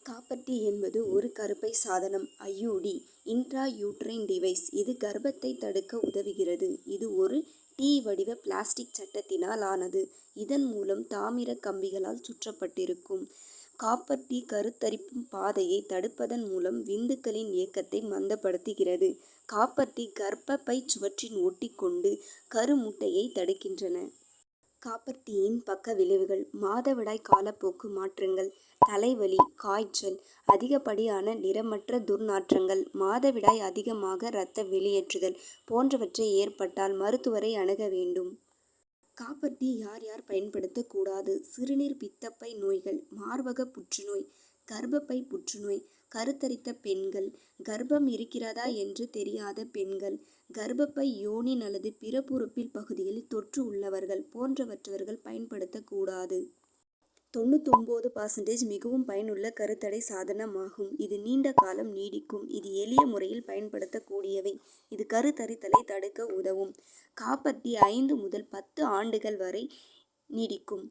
Copper tea என்பது ஒரு கருப்பை சாதனம் ஐயுடி இன்ட்ராயூட்ரைன் டிவைஸ். இது கர்ப்பத்தை தடுக்க உதவுகிறது. இது ஒரு டீ வடிவ பிளாஸ்டிக் சட்டத்தினால் ஆனது. இதன் மூலம் தாமிர கம்பிகளால் சுற்றப்பட்டிருக்கும். காப்பர் டீ கருத்தரிக்கும் பாதையை தடுப்பதன் மூலம் விந்துக்களின் இயக்கத்தை மந்தப்படுத்துகிறது. காப்பர் டீ கர்ப்பப்பை சுவற்றில் ஒட்டிக்கொண்டு கருமுட்டையை தடுக்கின்றன. காப்பர் டீயின் பக்க விளைவுகள்: மாதவிடாய் காலப்போக்கு மாற்றங்கள், தலைவலி, காய்ச்சல், அதிகப்படியான நிறமற்ற துர்நாற்றங்கள், மாதவிடாய் அதிகமாக இரத்த வெளியேற்றுதல் போன்றவற்றை ஏற்பட்டால் மருத்துவரை அணுக வேண்டும். காப்பர் டீ யார் யார் பயன்படுத்தக்கூடாது? சிறுநீர் பித்தப்பை நோய்கள், மார்பக புற்றுநோய், கர்ப்பப்பை புற்றுநோய், கருத்தரித்த பெண்கள், கர்ப்பம் இருக்கிறதா என்று தெரியாத பெண்கள், கர்ப்பப்பை யோனின் அல்லது பிறப்புறுப்பில் பகுதிகளில் தொற்று உள்ளவர்கள் போன்றவற்றவர்கள் பயன்படுத்தக்கூடாது. 99% மிகவும் பயனுள்ள கருத்தடை சாதனமாகும். இது நீண்ட காலம் நீடிக்கும். இது எளிய முறையில் பயன்படுத்தக்கூடியவை. இது கருத்தரித்தலை தடுக்க உதவும். காப்பர் டீ 5 முதல் 10 ஆண்டுகள் வரை நீடிக்கும்.